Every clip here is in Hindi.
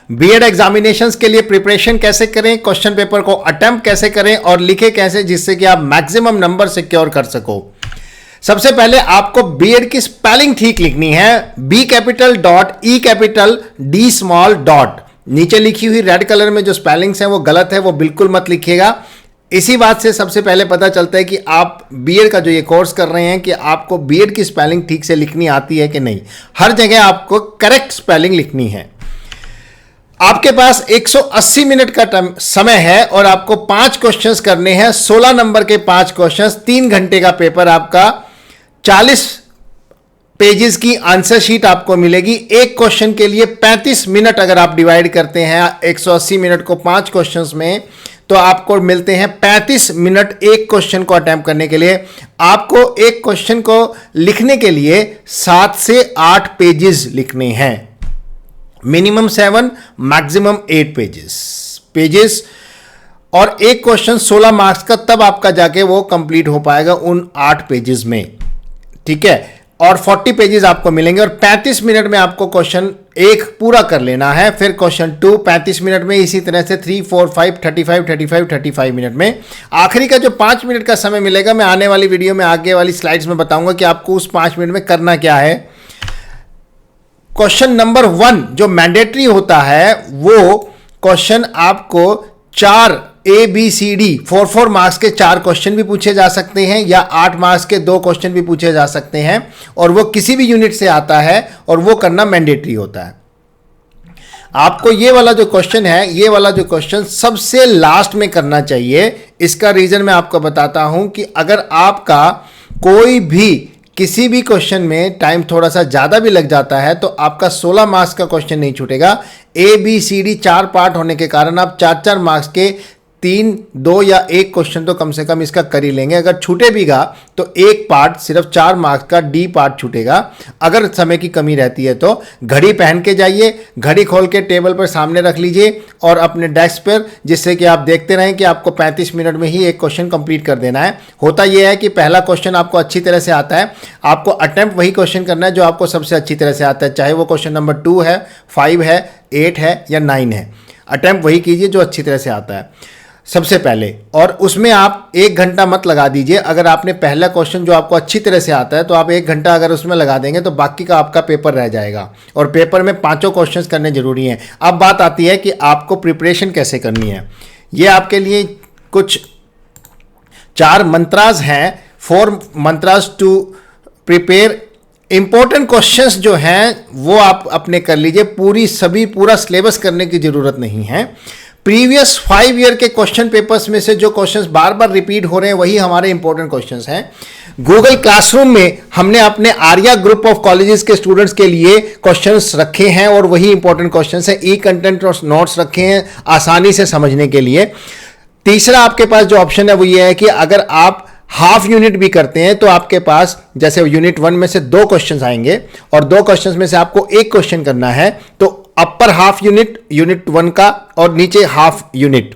बीएड एग्जामिनेशंस के लिए प्रिपरेशन कैसे करें, क्वेश्चन पेपर को अटेम्प्ट कैसे करें और लिखे कैसे जिससे कि आप मैक्सिमम नंबर सिक्योर कर सको। सबसे पहले आपको बीएड की स्पेलिंग ठीक लिखनी है। B capital dot E capital D small dot, नीचे लिखी हुई रेड कलर में जो स्पेलिंग्स हैं वो गलत है, वो बिल्कुल मत लिखिएगा। इसी बात से सबसे पहले पता चलता है कि आप बीएड का जो ये कोर्स कर रहे हैं कि आपको बीएड की स्पेलिंग ठीक से लिखनी आती है कि नहीं। हर जगह आपको करेक्ट स्पेलिंग लिखनी है। आपके पास 180 मिनट का समय है और आपको 5 क्वेश्चंस करने हैं, 16 नंबर के 5 क्वेश्चंस, 3 घंटे का पेपर आपका, 40 पेजेस की आंसर शीट आपको मिलेगी। एक क्वेश्चन के लिए 35 मिनट अगर आप डिवाइड करते हैं 180 मिनट को 5 क्वेश्चंस में, तो आपको मिलते हैं 35 मिनट एक क्वेश्चन को अटेम्प्ट करने के लिए। आपको एक क्वेश्चन को लिखने के लिए 7 से 8 पेजेस लिखने हैं, मिनिमम 7 मैक्सिमम 8 पेजेस। और एक क्वेश्चन 16 मार्क्स का, तब आपका जाके वो कंप्लीट हो पाएगा उन 8 पेजेस में, ठीक है। और 40 पेजेस आपको मिलेंगे और 35 मिनट में आपको क्वेश्चन 1 पूरा कर लेना है। फिर क्वेश्चन 2 35 मिनट में, इसी तरह से 3 4 5 35 मिनट में। आखिरी का जो 5 मिनट का समय मिलेगा, मैं आने वाली वीडियो में आगे वाली स्लाइड्स में बताऊंगा कि आपको उस 5 मिनट में करना क्या है। क्वेश्चन नंबर 1 जो मैंडेटरी होता है, वो क्वेश्चन आपको 4 ABCD 4 मार्क्स के 4 क्वेश्चन भी पूछे जा सकते हैं या 8 मार्क्स के 2 क्वेश्चन भी पूछे जा सकते हैं, और वो किसी भी यूनिट से आता है और वो करना मैंडेटरी होता है। आपको ये वाला जो क्वेश्चन है, ये वाला जो क्वेश्चन सबसे लास्ट में करना चाहिए। इसका रीजन मैं आपको बताता हूं कि अगर आपका कोई भी किसी भी क्वेश्चन में टाइम थोड़ा सा ज़्यादा भी लग जाता है तो आपका 16 मार्क्स का क्वेश्चन नहीं छूटेगा। ABCD 4 पार्ट होने के कारण आप 4 मार्क्स के 3, 2 या 1 क्वेश्चन तो कम से कम इसका कर ही लेंगे। अगर छूटे भीगा तो एक पार्ट, सिर्फ 4 मार्क्स का D पार्ट छूटेगा। अगर समय की कमी रहती है तो घड़ी पहन के जाइए, घड़ी खोल के टेबल पर सामने रख लीजिए और अपने डेस्क पर, जिससे कि आप देखते रहें कि आपको 35 मिनट में ही एक क्वेश्चन कंप्लीट कर देना है। होता यह है कि पहला क्वेश्चन आपको अच्छी तरह से आता है, आपको अटेम्प्ट वही क्वेश्चन करना है जो आपको सबसे अच्छी तरह से आता है, चाहे वो क्वेश्चन नंबर 2 है, 5 है, 8 है या 9 है। अटेम्प्ट वही कीजिए जो अच्छी तरह से आता है सबसे पहले, और उसमें आप 1 घंटा मत लगा दीजिए। अगर आपने पहला क्वेश्चन जो आपको अच्छी तरह से आता है तो आप 1 घंटा अगर उसमें लगा देंगे तो बाकी का आपका पेपर रह जाएगा, और पेपर में 5 क्वेश्चंस करने जरूरी हैं। अब बात आती है कि आपको प्रिपरेशन कैसे करनी है। ये आपके लिए कुछ 4 मंत्रास हैं, 4 mantras to prepare. Important questions जो हैं वो आप अपने कर लीजिए, पूरा सिलेबस करने की जरूरत नहीं है। प्रीवियस 5 ईयर के क्वेश्चन पेपर्स में से जो क्वेश्चंस बार बार रिपीट हो रहे हैं वही हमारे इंपॉर्टेंट क्वेश्चंस हैं। गूगल क्लासरूम में हमने अपने आर्या ग्रुप ऑफ कॉलेजेस के स्टूडेंट्स के लिए क्वेश्चंस रखे हैं और वही इंपॉर्टेंट क्वेश्चंस हैं। ई कंटेंट और नोट्स रखे हैं आसानी से समझने के लिए। तीसरा आपके पास जो ऑप्शन है वो ये है कि अगर आप हाफ यूनिट भी करते हैं तो आपके पास जैसे यूनिट 1 में से 2 क्वेश्चंस आएंगे और 2 क्वेश्चंस में से आपको 1 क्वेश्चन करना है, तो अपर हाफ यूनिट 1 का और नीचे half unit,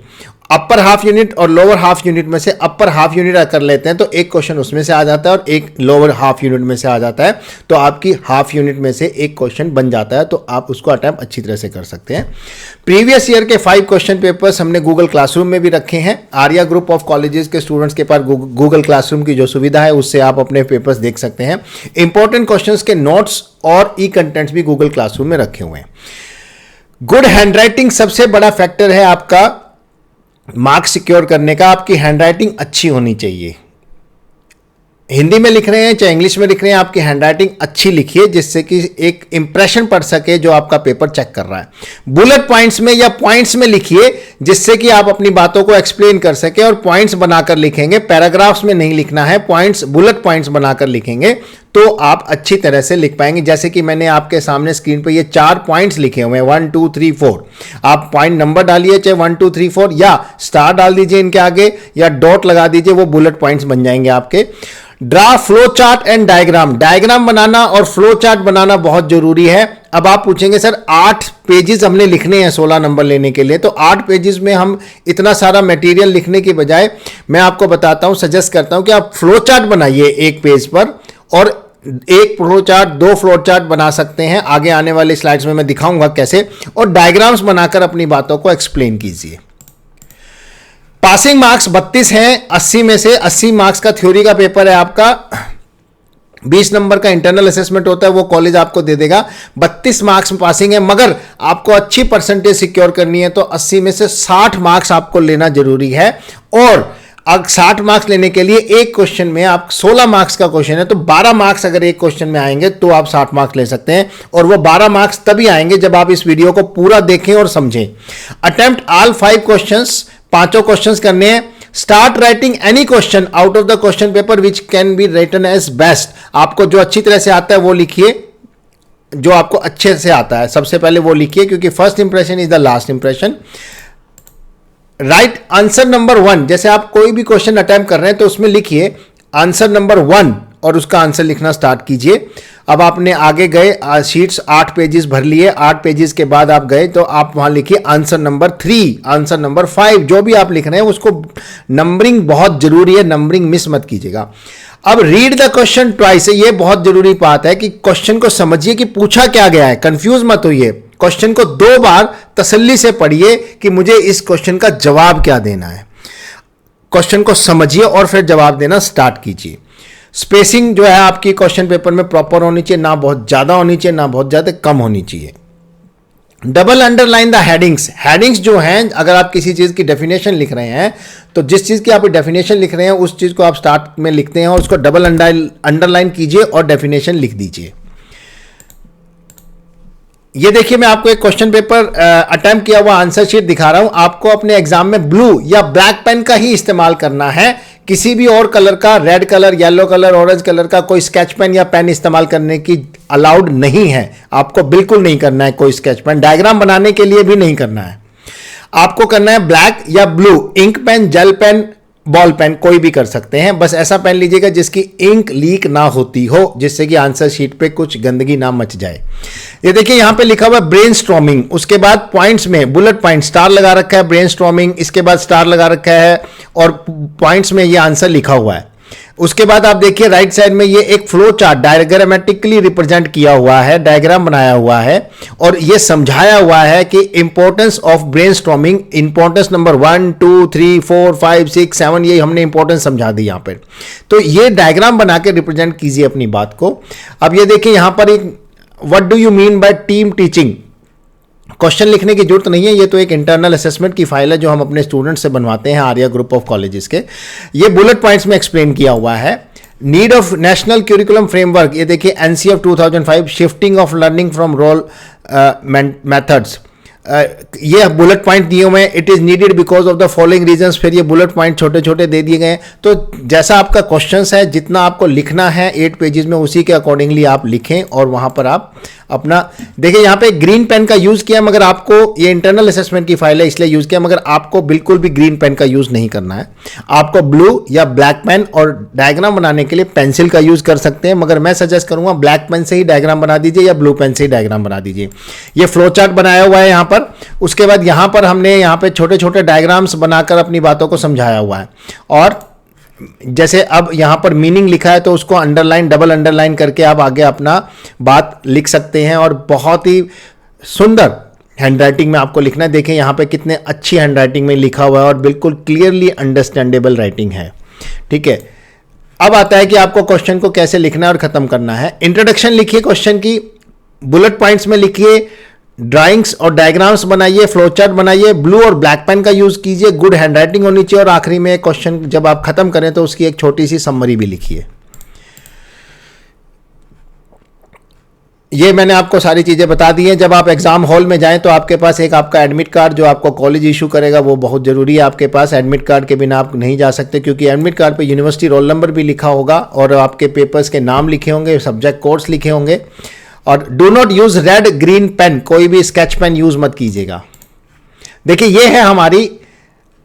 upper half unit और लोअर हाफ यूनिट में से अपर हाफ यूनिट कर लेते हैं तो 1 क्वेश्चन उसमें से आ जाता है और 1 लोअर हाफ यूनिट में से आ जाता है, तो आपकी हाफ यूनिट में से 1 क्वेश्चन बन जाता है, तो आप उसको अटेम्प्ट अच्छी तरह से कर सकते हैं। प्रीवियस ईयर के 5 क्वेश्चन पेपर्स हमने गूगल क्लासरूम में भी रखे हैं। आर्या ग्रुप ऑफ कॉलेजेस के स्टूडेंट्स के पास गूगल क्लासरूम की जो सुविधा है उससे आप अपने पेपर्स देख सकते हैं। इंपॉर्टेंट क्वेश्चंस के नोट्स और ई कंटेंट्स भी गूगल क्लासरूम में रखे हुए हैं। गुड हैंडराइटिंग सबसे बड़ा फैक्टर है आपका मार्क्स सिक्योर करने का। आपकी हैंडराइटिंग अच्छी होनी चाहिए। हिंदी में लिख रहे हैं चाहे इंग्लिश में लिख रहे हैं, आपकी हैंडराइटिंग अच्छी लिखिए जिससे कि एक इंप्रेशन पड़ सके जो आपका पेपर चेक कर रहा है। बुलेट पॉइंट्स में या पॉइंट्स में लिखिए जिससे कि आप अपनी बातों को एक्सप्लेन कर सके, और पॉइंट्स बनाकर लिखेंगे, पैराग्राफ्स में नहीं लिखना है, पॉइंट्स बुलेट पॉइंट्स बनाकर लिखेंगे तो आप अच्छी तरह से लिख पाएंगे। जैसे कि मैंने आपके सामने स्क्रीन पर ये 4 पॉइंट्स लिखे हुए हैं 1 2 3 4। आप पॉइंट नंबर डालिए चाहे 1 2 3 4 या स्टार डाल दीजिए इनके आगे या डॉट लगा दीजिए, वो बुलेट पॉइंट्स बन जाएंगे आपके। Draw flow chart and diagram बनाना और फ्लो चार्ट बनाना बहुत जरूरी है। अब आप पूछेंगे सर 8 पेजेस हमने लिखने हैं 16 नंबर लेने के लिए, तो 8 पेजेस में हम इतना सारा मटेरियल लिखने के बजाय मैं आपको बताता हूं, सजेस्ट करता हूं कि आप फ्लो चार्ट बनाइए 1 पेज पर और एक फ्लो चार्ट, दो फ्लो चार्ट बना सकते हैं। आगे आने वाले स्लाइड्स में मैं दिखाऊंगा कैसे, और डायग्राम्स बनाकर अपनी बातों को एक्सप्लेन कीजिए। पासिंग मार्क्स 32 हैं 80 में से। 80 मार्क्स का थ्योरी का पेपर है आपका, 20 नंबर का इंटरनल असेसमेंट होता है, वो कॉलेज आपको दे देगा। 32 मार्क्स में पासिंग है, मगर आपको अच्छी परसेंटेज सिक्योर करनी है तो 80 में से 60 मार्क्स आपको लेना जरूरी है। और अगर 60 मार्क्स लेने के लिए एक क्वेश्चन में आप 16 मार्क्स का क्वेश्चन है तो 12 मार्क्स अगर एक क्वेश्चन में आएंगे तो आप 60 मार्क्स ले सकते हैं। और वो 12 मार्क्स तभी आएंगे जब आप इस वीडियो को पूरा देखें और समझें। अटेम्प्ट ऑल 5 क्वेश्चंस, पांचों क्वेश्चंस करने हैं। Start writing any question out of the question paper which can be written as best. आपको जो अच्छी तरह से आता है वो लिखिए, जो आपको अच्छे से आता है सबसे पहले वो लिखिए, क्योंकि first impression is the last impression. Right answer number 1, जैसे आप कोई भी क्वेश्चन अटेम्प्ट कर रहे हैं तो उसमें लिखिए आंसर नंबर 1 और उसका आंसर लिखना स्टार्ट कीजिए। अब आपने आगे गए, शीट्स 8 पेजेस भर लिए, 8 पेजेस के बाद आप गए तो आप वहां लिखिए आंसर नंबर 3, आंसर नंबर 5, जो भी आप लिख रहे हैं उसको नंबरिंग बहुत जरूरी है, नंबरिंग मिस मत कीजिएगा। अब रीड द क्वेश्चन ट्वाइस, ये बहुत जरूरी बात है कि क्वेश्चन को समझिए कि पूछा क्या गया है, कंफ्यूज मत होइए। क्वेश्चन को 2 बार तसल्ली से पढ़िए कि मुझे इस क्वेश्चन का जवाब क्या देना है। क्वेश्चन को समझिए और फिर जवाब देना स्टार्ट कीजिए। स्पेसिंग जो है आपकी क्वेश्चन पेपर में प्रॉपर होनी चाहिए, ना बहुत ज्यादा होनी चाहिए ना बहुत ज्यादा कम होनी चाहिए। Double underline the headings, headings जो हैं अगर आप किसी चीज की डेफिनेशन लिख रहे हैं तो जिस चीज की आप डेफिनेशन लिख रहे हैं उस चीज को आप स्टार्ट में लिखते हैं और उसको डबल अंडरलाइन कीजिए और डेफिनेशन लिख दीजिए। ये देखिए मैं आपको एक क्वेश्चन पेपर अटेम्प्ट किया हुआ आंसर शीट दिखा रहा हूं। आपको अपने एग्जाम में ब्लू या ब्लैक पेन का ही इस्तेमाल करना है, किसी भी और कलर का, red colour, yellow colour, orange colour का कोई स्केच पेन या पेन इस्तेमाल करने की अलाउड नहीं है। आपको बिल्कुल नहीं करना है कोई स्केच पेन, डायग्राम बनाने के लिए भी नहीं करना है। आपको करना है ब्लैक या blue, ink pen, gel pen, ball pen कोई भी कर सकते हैं। बस ऐसा पेन लीजिएगा जिसकी इंक लीक ना होती हो, जिससे कि आंसर शीट पे कुछ गंदगी ना मच जाए। ये देखिए यहां पे लिखा हुआ है ब्रेनस्टॉर्मिंग, उसके बाद पॉइंट्स में बुलेट पॉइंट स्टार लगा रखा है, ब्रेनस्टॉर्मिंग इसके बाद स्टार लगा रखा है और पॉइंट्स में ये आंसर लिखा हुआ है। उसके बाद आप देखिए राइट साइड में ये एक फ्लो चार्ट डायग्रामेटिकली रिप्रेजेंट किया हुआ है, डायग्राम बनाया हुआ है और ये समझाया हुआ है कि importance of brainstorming, importance number 1 2 3 4 5 6 7, ये हमने इंपॉर्टेंस समझा दी यहां पर। तो ये डायग्राम बना के रिप्रेजेंट कीजिए अपनी बात को। अब ये देखिए यहां पर एक what do you mean by team teaching, question लिखने की जरूरत नहीं है, ये तो एक इंटरनल असेसमेंट की फाइल है जो हम अपने स्टूडेंट से बनवाते हैं आर्या ग्रुप ऑफ कॉलेजेस के। ये बुलेट पॉइंट्स में एक्सप्लेन किया हुआ है। Need of national curriculum framework, ये देखिए NC of 2005, shifting of learning from rote methods, ये बुलेट पॉइंट दिए हुए हैं। It is needed because of the following reasons, फिर ये बुलेट पॉइंट छोटे छोटे दे दिए गए हैं। तो जैसा आपका क्वेश्चंस है, जितना आपको लिखना है 8 पेजेस में, उसी के अकॉर्डिंगली आप लिखें और वहां पर आप अपना देखिए। यहां पे ग्रीन पेन का यूज किया, मगर आपको ये इंटरनल असेसमेंट की फाइल है इसलिए यूज किया, मगर आपको बिल्कुल भी ग्रीन पेन का यूज नहीं करना है। आपको ब्लू या ब्लैक पेन, और डायग्राम बनाने के लिए पेंसिल का यूज कर सकते हैं, मगर मैं सजेस्ट करूंगा ब्लैक पेन से ही डायग्राम बना दीजिए या ब्लू पेन से ही डायग्राम बना दीजिए। ये फ्लो चार्ट बनाया हुआ है यहां पर। उसके बाद यहां पर हमने यहां पे छोटे छोटे डायग्राम्स बनाकर अपनी बातों को समझाया हुआ है। और जैसे अब यहां पर मीनिंग लिखा है तो उसको अंडरलाइन, डबल अंडरलाइन करके आप आगे अपना बात लिख सकते हैं और बहुत ही सुंदर हैंडराइटिंग में आपको लिखना है। देखें यहां पे कितने अच्छी हैंडराइटिंग में लिखा हुआ है और बिल्कुल क्लियरली अंडरस्टैंडेबल राइटिंग है। ठीक है, अब आता है कि आपको क्वेश्चन को कैसे लिखना है और खत्म करना है। इंट्रोडक्शन लिखिए क्वेश्चन की, बुलेट पॉइंट्स में लिखिए, ड्राइंग्स और डायग्राम्स बनाइए, फ्लो चार्ट बनाइए, ब्लू और ब्लैक पेन का यूज कीजिए, गुड हैंडराइटिंग होनी चाहिए और आखिरी में क्वेश्चन जब आप खत्म करें तो उसकी एक छोटी सी समरी भी लिखिए। ये मैंने आपको सारी चीजें बता दी हैं। जब आप एग्जाम हॉल में जाएं तो आपके पास एक आपका एडमिट कार्ड जो आपको कॉलेज इशू करेगा वो बहुत जरूरी है आपके पास। एडमिट कार्ड के बिना आप नहीं जा सकते, क्योंकि एडमिट कार्ड पे यूनिवर्सिटी रोल नंबर भी लिखा होगा और आपके पेपर्स के नाम लिखे होंगे, सब्जेक्ट कोर्स लिखे होंगे। और do not use red green pen, कोई भी स्केच पेन यूज मत कीजिएगा। देखिए ये है हमारी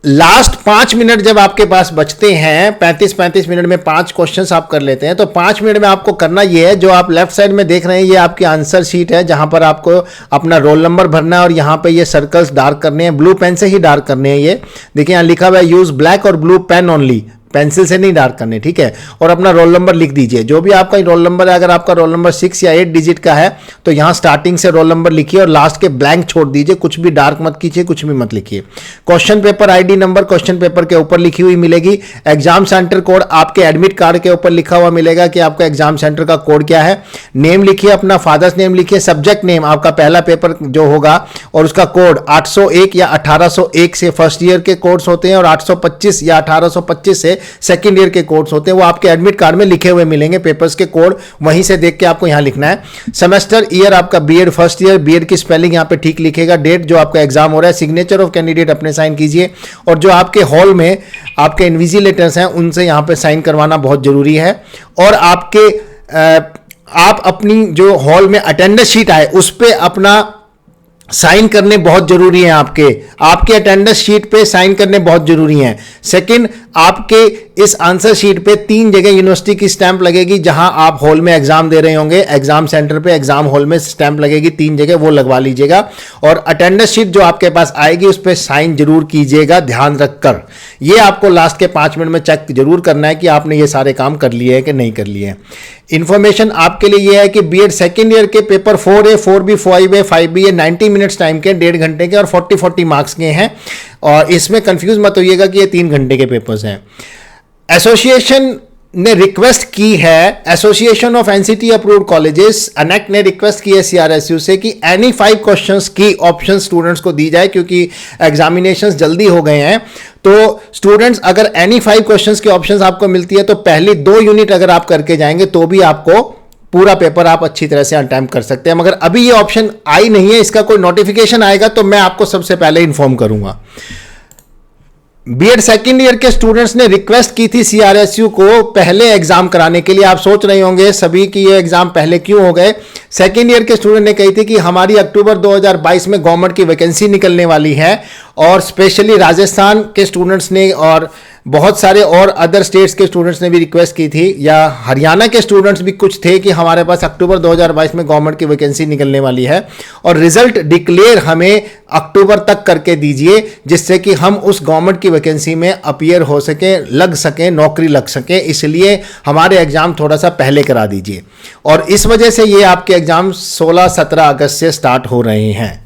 लास्ट 5 मिनट जब आपके पास बचते हैं, 35 मिनट में 5 क्वेश्चंस आप कर लेते हैं, तो 5 मिनट में आपको करना ये है, जो आप लेफ्ट साइड में देख रहे हैं ये आपकी आंसर शीट है जहां पर आपको अपना रोल नंबर भरना है और यहां पे ये सर्कल्स डार्क करने हैं, ब्लू पेन से ही डार्क करने हैं। ये देखिए यहां लिखा हुआ है यूज ब्लैक और ब्लू पेन ओनली, पेंसिल से नहीं डार्क करने, ठीक है। और अपना रोल नंबर लिख दीजिए, जो भी आपका रोल नंबर है, अगर आपका रोल नंबर 6 या 8 डिजिट का है तो यहां स्टार्टिंग से रोल नंबर लिखिए और लास्ट के ब्लैंक छोड़ दीजिए, कुछ भी डार्क मत कीजिए, कुछ भी मत लिखिए। Question paper ID number question paper के ऊपर लिखी हुई मिलेगी। एग्जाम सेंटर कोड आपके एडमिट कार्ड के ऊपर लिखा हुआ मिलेगा कि आपका एग्जाम सेंटर का कोड क्या है। नेम लिखिए, अपना फादर्स नेम लिखिए, सब्जेक्ट नेम आपका पहला पेपर जो होगा और उसका कोड 801 या 1801 से फर्स्ट ईयर के कोड्स होते हैं और 825 या 1825 से सेकंड ईयर के कोड्स होते हैं, वो आपके एडमिट कार्ड में लिखे हुए मिलेंगे पेपर्स के कोड, वहीं से देख के आपको यहां लिखना है। सेमेस्टर ईयर आपका बीएड फर्स्ट ईयर, बीएड की स्पेलिंग यहां पे ठीक लिखेगा, डेट जो आपका एग्जाम हो रहा है, सिग्नेचर ऑफ कैंडिडेट अपने साइन कीजिए और जो आपके हॉल में आपके इन्विजिलेटर्स हैं उनसे यहां पे साइन करवाना बहुत जरूरी है। और आप अपनी जो हॉल में अटेंडेंस शीट आए उस पे अपना साइन करने बहुत जरूरी है। आपके अटेंडेंस शीट पे साइन करने बहुत जरूरी है। सेकंड, आपके इस आंसर शीट पे 3 जगह यूनिवर्सिटी की स्टैंप लगेगी, जहां आप हॉल में एग्जाम दे रहे होंगे, एग्जाम सेंटर पे एग्जाम हॉल में स्टैंप लगेगी 3 जगह, वो लगवा लीजिएगा। और अटेंडेंस शीट जो आपके पास आएगी उस पर साइन जरूर कीजिएगा ध्यान रखकर। ये आपको लास्ट के 5 मिनट में चेक जरूर करना है कि आपने ये सारे काम कर लिए हैं कि नहीं कर लिए हैं। इंफॉर्मेशन आपके लिए यह है कि बीएड सेकेंड ईयर के paper 4A, 4B, 5A, 5B ये 90 मिनट्स टाइम के, 1.5 घंटे के और 40 मार्क्स के हैं। और इसमें कंफ्यूज मत होइएगा कि ये 3 घंटे के पेपर्स हैं। एसोसिएशन ने रिक्वेस्ट की है, association of NCT approved colleges अनेक्ट ने रिक्वेस्ट की है सीआरएसयू से कि एनी 5 क्वेश्चंस की ऑप्शन स्टूडेंट्स को दी जाए, क्योंकि एग्जामिनेशंस जल्दी हो गए हैं। तो स्टूडेंट्स अगर एनी 5 क्वेश्चंस की ऑप्शंस आपको मिलती है तो पहली 2 यूनिट अगर आप करके जाएंगे तो भी आपको पूरा पेपर आप अच्छी तरह से अटेम्प्ट कर सकते हैं। मगर अभी ये ऑप्शन आई नहीं है, इसका कोई नोटिफिकेशन आएगा तो मैं आपको सबसे पहले इन्फॉर्म करूंगा। बीएड सेकेंड ईयर के स्टूडेंट्स ने रिक्वेस्ट की थी सीआरएसयू को पहले एग्जाम कराने के लिए। आप सोच रहे होंगे सभी कि ये एग्जाम पहले क्यों हो गए। सेकेंड ईयर के स्टूडेंट ने कही थी कि हमारी अक्टूबर 2022 में गवर्नमेंट की वैकेंसी निकलने वाली है और स्पेशली राजस्थान के स्टूडेंट्स ने और बहुत सारे और अदर स्टेट्स के स्टूडेंट्स ने भी रिक्वेस्ट की थी, या हरियाणा के स्टूडेंट्स भी कुछ थे कि हमारे पास अक्टूबर 2022 में गवर्नमेंट की वैकेंसी निकलने वाली है और रिजल्ट डिक्लेयर हमें अक्टूबर तक करके दीजिए, जिससे कि हम उस गवर्नमेंट की वैकेंसी में अपीयर हो सके, लग सके, नौकरी लग सके। इसलिए हमारे एग्जाम थोड़ा सा पहले करा दीजिए और इस वजह से ये आपके एग्जाम 16-17 अगस्त से स्टार्ट हो रहे हैं।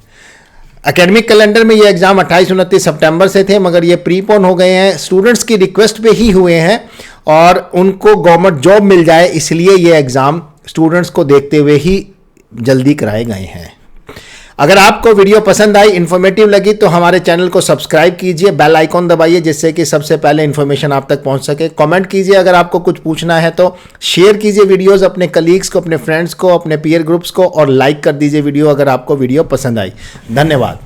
एकेडमिक कैलेंडर में ये एग्जाम 28-29 सितंबर से थे, मगर ये प्रीपोन हो गए हैं। स्टूडेंट्स की रिक्वेस्ट पे ही हुए हैं और उनको गवर्नमेंट जॉब मिल जाए, इसलिए ये एग्जाम स्टूडेंट्स को देखते हुए ही जल्दी कराए गए हैं। अगर आपको वीडियो पसंद आई, इंफॉर्मेटिव लगी तो हमारे चैनल को सब्सक्राइब कीजिए, बेल आइकॉन दबाइए जिससे कि सबसे पहले इंफॉर्मेशन आप तक पहुंच सके। कमेंट कीजिए, अगर आपको कुछ पूछना है तो शेयर कीजिए वीडियोस अपने कलीग्स को, अपने फ्रेंड्स को, अपने पीयर ग्रुप्स को और लाइक कर दीजिए वीडियो अगर आपको वीडियो पसंद आई। धन्यवाद।